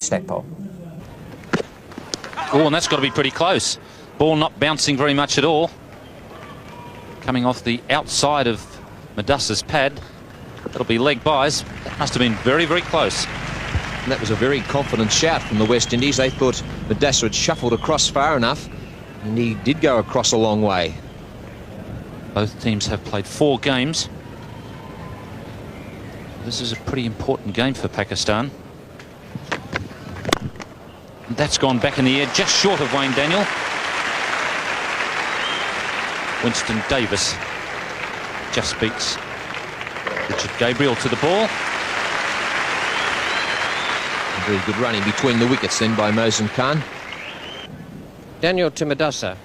Stackpole. Oh, and that's got to be pretty close. Ball not bouncing very much at all. Coming off the outside of Madassa's pad. That'll be leg byes. That must have been very, very close. And that was a very confident shout from the West Indies. They thought Madassa had shuffled across far enough, and he did go across a long way. Both teams have played 4 games. This is a pretty important game for Pakistan. And that's gone back in the air, just short of Wayne Daniel. Winston Davis just beats Richard Gabriel to the ball. Very good running between the wickets then by Mohsin Khan. Daniel to Madassa.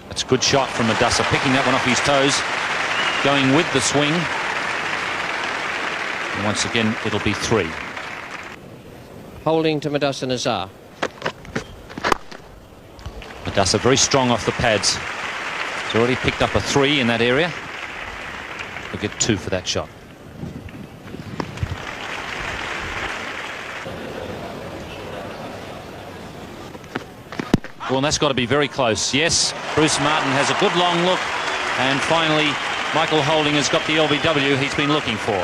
That's a good shot from Madassa, picking that one off his toes, going with the swing. And once again, it'll be 3. Holding to Madassa Nazar. Madassa very strong off the pads. He's already picked up a 3 in that area. He'll get 2 for that shot. Well, and that's got to be very close. Yes, Bruce Martin has a good long look. And finally, Michael Holding has got the LBW he's been looking for.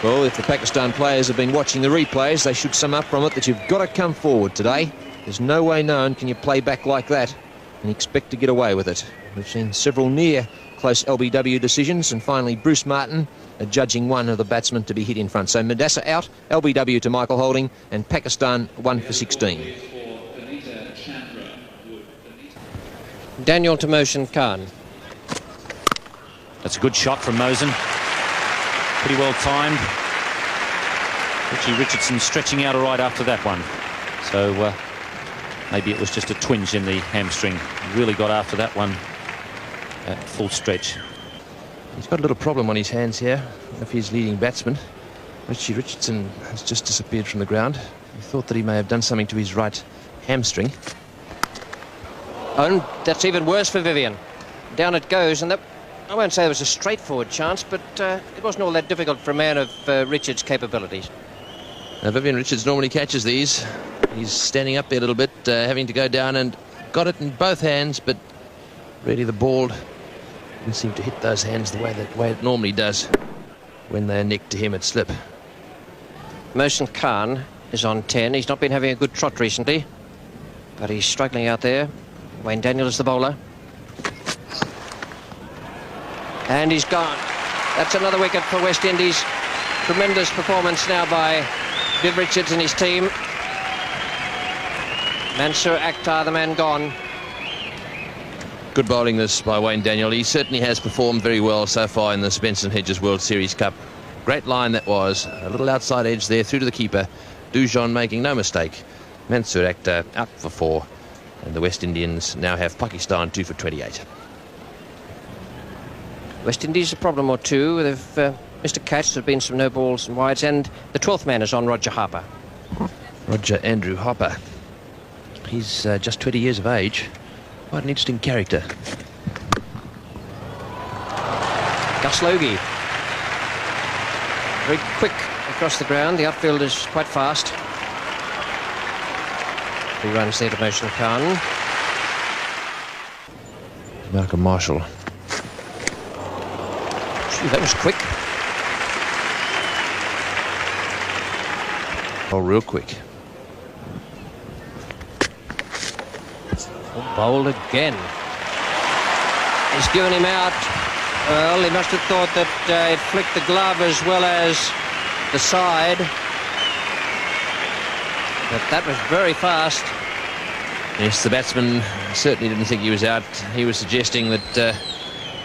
Well, if the Pakistan players have been watching the replays, they should sum up from it that you've got to come forward today. There's no way known can you play back like that and expect to get away with it. We've seen several near close LBW decisions, and finally Bruce Martin judging one of the batsmen to be hit in front. So Madassa out, LBW to Michael Holding, and Pakistan 1 for 16. Daniel to Mohsin Khan. That's a good shot from Mohsin. Pretty well timed. Richie Richardson stretching out all right after that one. So maybe it was just a twinge in the hamstring. Really got after that one at full stretch. He's got a little problem on his hands here of his leading batsman. Richie Richardson has just disappeared from the ground. He thought that he may have done something to his right hamstring. And that's even worse for Vivian. Down it goes, and that, I won't say it was a straightforward chance, but it wasn't all that difficult for a man of Richards' capabilities. Now, Vivian Richards normally catches these. He's standing up there a little bit, having to go down, and got it in both hands, but really the ball didn't seem to hit those hands the way it normally does when they're neck to him at slip. Mohsin Khan is on 10. He's not been having a good trot recently, but he's struggling out there. Wayne Daniel is the bowler. And he's gone. That's another wicket for West Indies. Tremendous performance now by Viv Richards and his team. Mansour Akhtar, the man gone. Good bowling this by Wayne Daniel. He certainly has performed very well so far in the Benson Hedges World Series Cup. Great line that was. A little outside edge there through to the keeper. Dujon making no mistake. Mansour Akhtar out for 4. And the West Indians now have Pakistan 2 for 28. West Indies a problem or two. They've missed a catch. There have been some no balls and wides. And the 12th man is on, Roger Harper. Roger Andrew Harper. He's just 20 years of age. Quite an interesting character. Gus Logie. Very quick across the ground. The outfield is quite fast. 3 runs there to Mohsin Khan. Malcolm Marshall. Gee, that was quick. Oh, real quick. Bowled again. He's given him out. Well, he must have thought that it flicked the glove as well as the side. But that was very fast. Yes, the batsman certainly didn't think he was out. He was suggesting that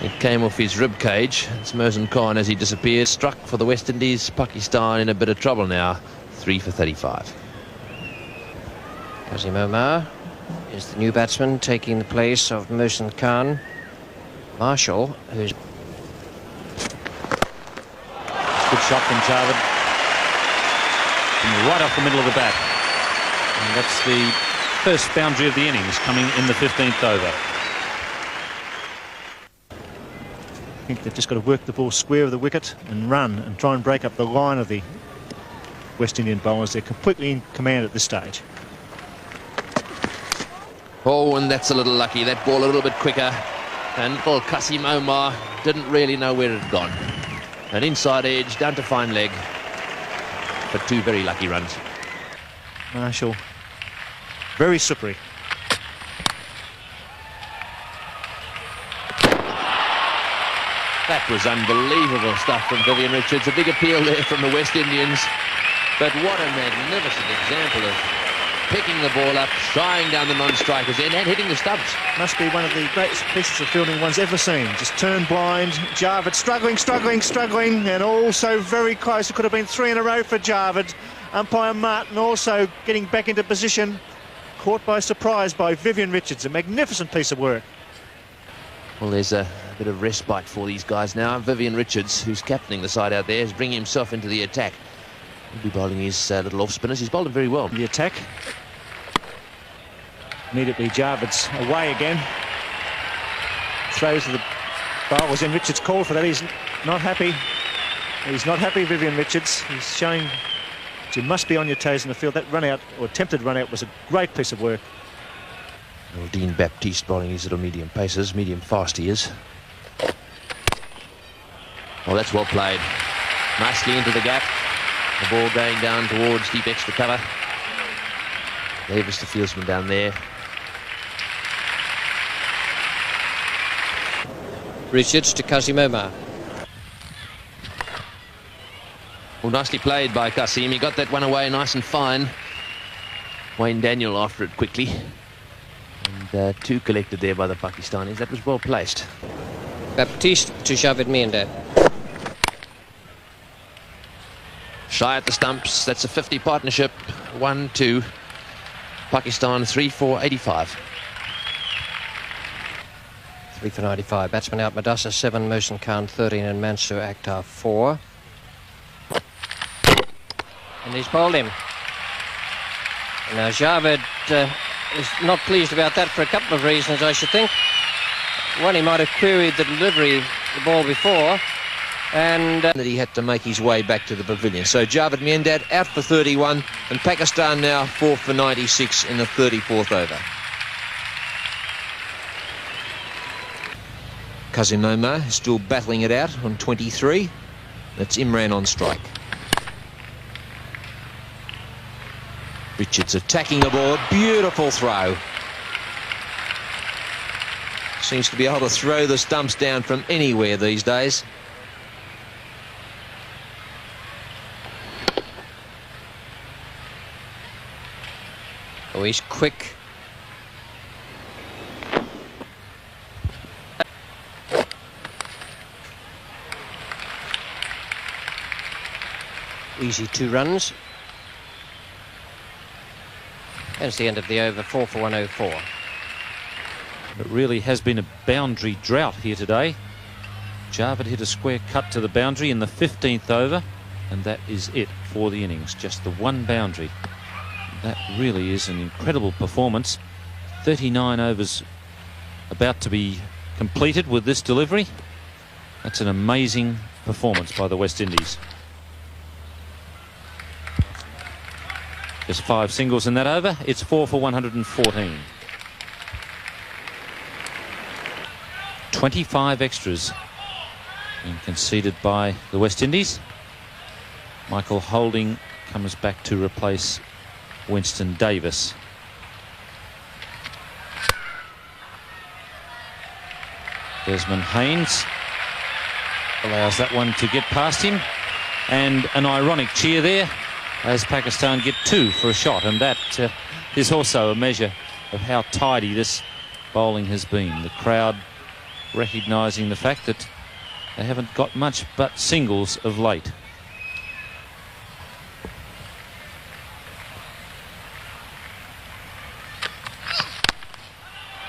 it came off his rib cage. It's Mohsin Khan as he disappeared. Struck for the West Indies. Pakistan in a bit of trouble now. 3 for 35. Qasim Omar is the new batsman taking the place of Mohsin Khan. Marshall, who's... Good shot from Javed. Right off the middle of the bat. And that's the first boundary of the innings coming in the 15th over. I think they've just got to work the ball square of the wicket and run and try and break up the line of the West Indian bowlers. They're completely in command at this stage. Oh, and that's a little lucky. That ball a little bit quicker. And little Kasim Omar didn't really know where it had gone. An inside edge down to fine leg. But 2 very lucky runs. Marshall, very slippery. That was unbelievable stuff from Vivian Richards. A big appeal there from the West Indians. But what a magnificent example of picking the ball up, shying down the non-strikers end and hitting the stumps. Must be one of the greatest pieces of fielding one's ever seen. Just turned blind. Javed struggling, and also very close. It could have been 3 in a row for Javed. Umpire Martin also getting back into position. Caught by surprise by Vivian Richards. A magnificent piece of work. Well, there's a bit of respite for these guys now. Vivian Richards, who's captaining the side out there, is bringing himself into the attack. He'll be bowling his little off-spinners. He's bowled them very well. The attack. Immediately Javed's away again. Throws to the bowlers in. Richards called for that. He's not happy. He's not happy, Vivian Richards. He's showing that you must be on your toes in the field. That run-out, or attempted run-out, was a great piece of work. Well, Dean Baptiste bowling his little medium paces. Medium fast he is. Well, that's well played. Nicely into the gap. The ball going down towards deep extra cover. Davis, the fieldsman down there. Richards to Kasim Omar. Well, nicely played by Kasim. He got that one away nice and fine. Wayne Daniel after it quickly. And 2 collected there by the Pakistanis. That was well placed. Baptiste to Javed Miandad. Shy at the stumps. That's a 50 partnership. 1-2. Pakistan 3-4, 85. 3 for 95. Batsman out Madassa 7, Mohsin Khan 13, and Mansur Akhtar 4. And he's bowled him. And now Javed is not pleased about that for a couple of reasons, I should think. One, he might have queried the delivery of the ball before, and That he had to make his way back to the pavilion. So Javed Miandad out for 31, and Pakistan now 4 for 96 in the 34th over. Kasim Omar is still battling it out on 23. That's Imran on strike. Richards attacking the ball. Beautiful throw. Seems to be able to throw the stumps down from anywhere these days. oh, he's quick. Easy 2 runs. That's the end of the over. 4 for 104. It really has been a boundary drought here today. Javed hit a square cut to the boundary in the 15th over, and that is it for the innings. Just the 1 boundary. That really is an incredible performance. 39 overs about to be completed with this delivery. That's an amazing performance by the West Indies. Just 5 singles in that over. It's 4 for 114. 25 extras being conceded by the West Indies. Michael Holding comes back to replace Winston Davis. Desmond Haynes allows that one to get past him, and an ironic cheer there as Pakistan get 2 for a shot, and that is also a measure of how tidy this bowling has been. The crowd recognising the fact that they haven't got much but singles of late.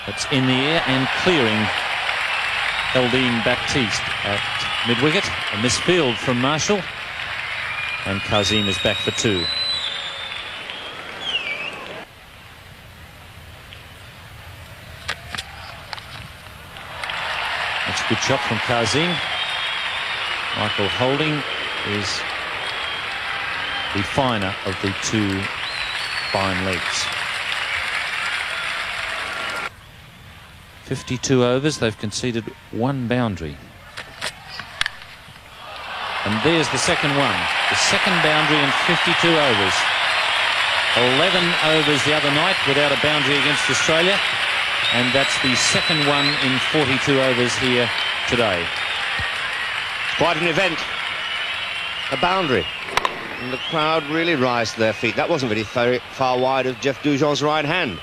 It's in the air and clearing Eldine Baptiste at mid-wicket. A misfield from Marshall, and Kasim is back for 2. That's a good shot from Kasim. Michael Holding is the finer of the two fine legs. 52 overs, they've conceded one boundary. And there's the second one. The second boundary in 52 overs. 11 overs the other night without a boundary against Australia. And that's the second one in 42 overs here today. Quite an event. A boundary. And the crowd really rise to their feet. That wasn't very far wide of Jeff Dujon's right hand.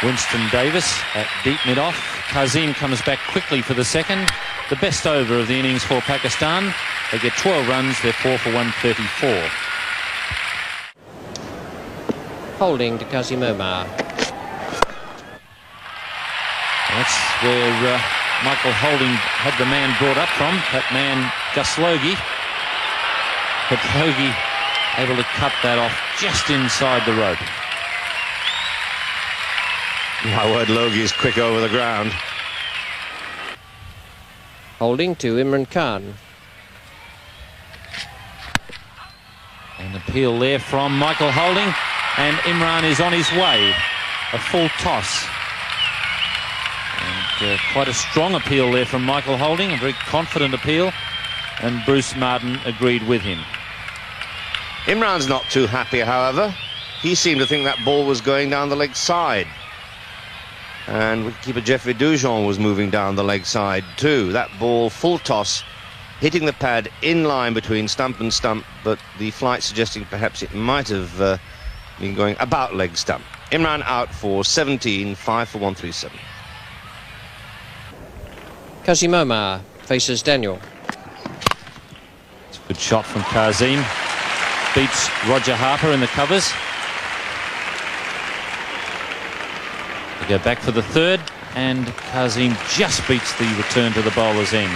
Winston Davis at deep mid-off. Kazim comes back quickly for the second. The best over of the innings for Pakistan. They get 12 runs, they're 4 for 134. Holding to Kazim Omar. That's where Michael Holding had the man brought up from. That man, Gus Logie. But Logie able to cut that off just inside the rope. My word, Logie is quick over the ground. Holding to Imran Khan. An appeal there from Michael Holding, and Imran is on his way. A full toss. And quite a strong appeal there from Michael Holding, a very confident appeal, and Bruce Martin agreed with him. Imran's not too happy, however. He seemed to think that ball was going down the leg side. And wicketkeeper Jeffrey Dujon was moving down the leg side too. That ball, full toss, hitting the pad in line between stump and stump, but the flight suggesting perhaps it might have been going about leg stump. Imran out for 17, 5 for 137. Kazim Omar faces Daniel. It's a good shot from Kazim. Beats Roger Harper in the covers. They go back for the third, and Kazim just beats the return to the bowler's end.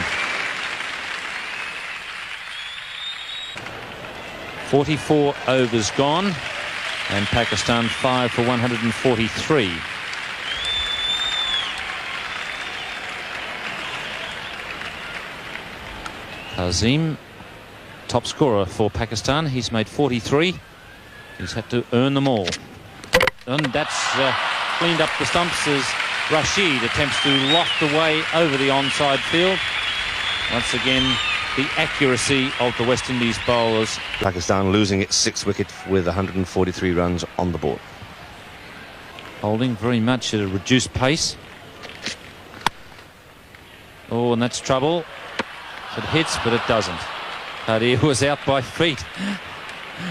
44 overs gone, and Pakistan 5 for 143. Kazim, top scorer for Pakistan. He's made 43. He's had to earn them all. And that's cleaned up the stumps as Rashid attempts to loft away over the onside field. Once again, the accuracy of the West Indies bowlers. Pakistan losing its 6th wicket with 143 runs on the board. Holding very much at a reduced pace. Oh, and that's trouble. It hits, but it doesn't. Qadir was out by feet.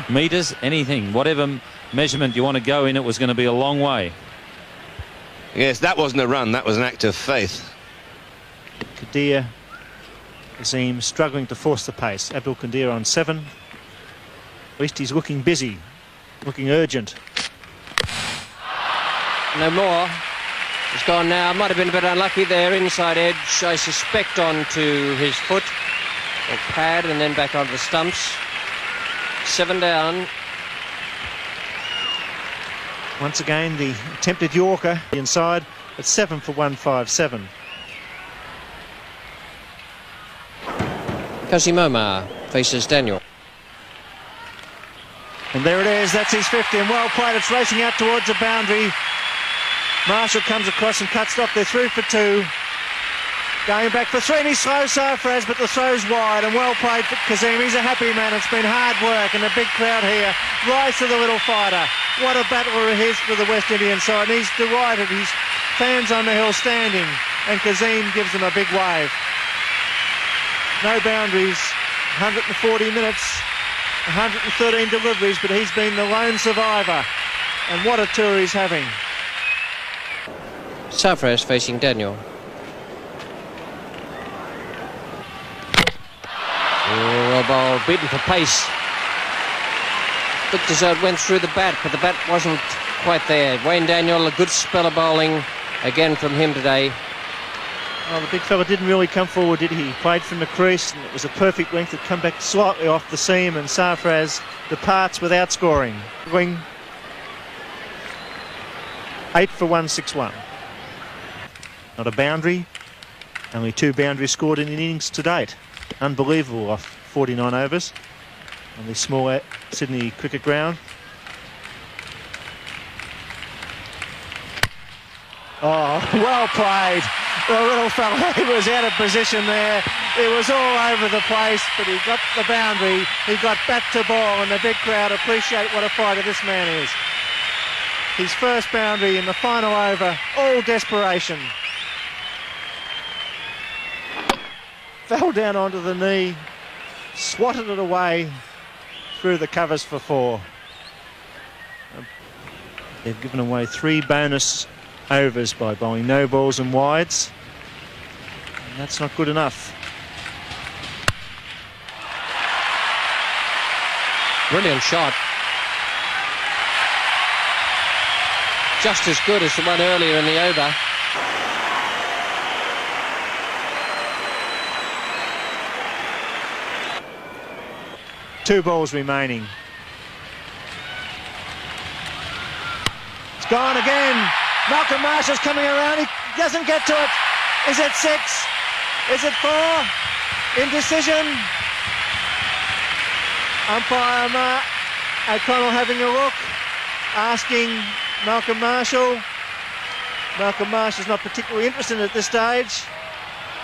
Metres, anything, whatever measurement you want to go in, it was going to be a long way. Yes, that wasn't a run, that was an act of faith. Qadir, Kazim struggling to force the pace. Abdul Qadir on 7. At least he's looking busy, looking urgent. No more. He's gone now. Might have been a bit unlucky there. Inside edge, I suspect, onto his foot or pad, and then back onto the stumps. 7 down. Once again, the attempted Yorker inside at 7 for 157. Kazim Omar faces Daniel. And there it is, that's his 50, and well played. It's racing out towards the boundary. Marshall comes across and cuts it off. They're through for 2. Going back for 3, and he throws Sarfraz, but the throw's wide, and well played for Kazim. He's a happy man. It's been hard work, and a big crowd here. Rise to the little fighter. What a battler it is for the West Indian side, and he's delighted. His fans on the hill standing, and Kazim gives them a big wave. No boundaries, 140 minutes, 113 deliveries, but he's been the lone survivor, and what a tour he's having. Sarfraz facing Daniel. Oh, well bowled, beaten for pace. Looked as though it went through the bat, but the bat wasn't quite there. Wayne Daniel, a good spell of bowling again from him today. Well, the big fella didn't really come forward, did he? He played from the crease, and it was a perfect length to come back slightly off the seam, and Sarfraz departs without scoring. Going 8 for 161. Not a boundary, only 2 boundaries scored in the innings to date. unbelievable off 49 overs on the small Sydney cricket ground. Oh, well played. The little fella, he was out of position there. It was all over the place, but he got the boundary. He got back to ball, and the big crowd appreciate what a fighter this man is. His first boundary in the final over, all desperation. Fell down onto the knee, swatted it away through the covers for 4. They've given away 3 bonus overs by bowling no balls and wides. And that's not good enough. Brilliant shot. Just as good as the one earlier in the over. Two balls remaining. It's gone again. Malcolm Marshall's coming around. He doesn't get to it. Is it 6? Is it 4? Indecision. Umpire O'Connell having a look, asking Malcolm Marshall. Malcolm Marshall's not particularly interested at this stage.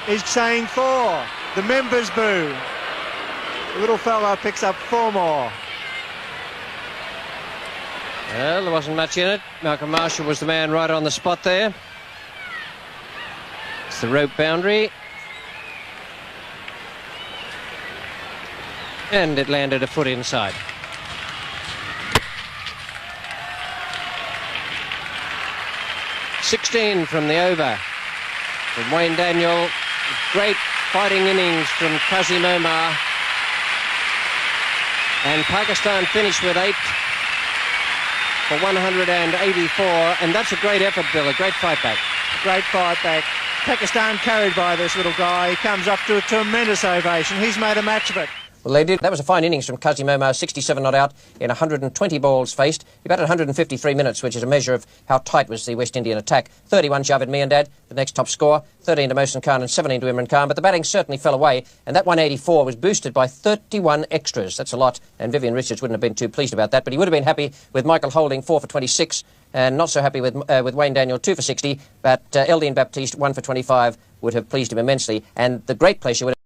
He's saying 4. The members boo. The little fellow picks up 4 more. Well, there wasn't much in it. Malcolm Marshall was the man right on the spot there. It's the rope boundary. And it landed a foot inside. .16 from the over from Wayne Daniel. Great fighting innings from Qasim Omar. And Pakistan finished with 8 for 184. And that's a great effort, Bill, a great fight back. Great fight back. Pakistan carried by this little guy. He comes up to a tremendous ovation. He's made a match of it. Well, they did. That was a fine innings from Qasim Omar, 67 not out in 120 balls faced. He batted 153 minutes, which is a measure of how tight was the West Indian attack. 31 Javed Miandad, the next top scorer, 13 to Mohsin Khan and 17 to Imran Khan. But the batting certainly fell away, and that 184 was boosted by 31 extras. That's a lot, and Vivian Richards wouldn't have been too pleased about that, but he would have been happy with Michael Holding 4 for 26, and not so happy with Wayne Daniel 2 for 60, but Eldin Baptiste 1 for 25 would have pleased him immensely, and the great pleasure would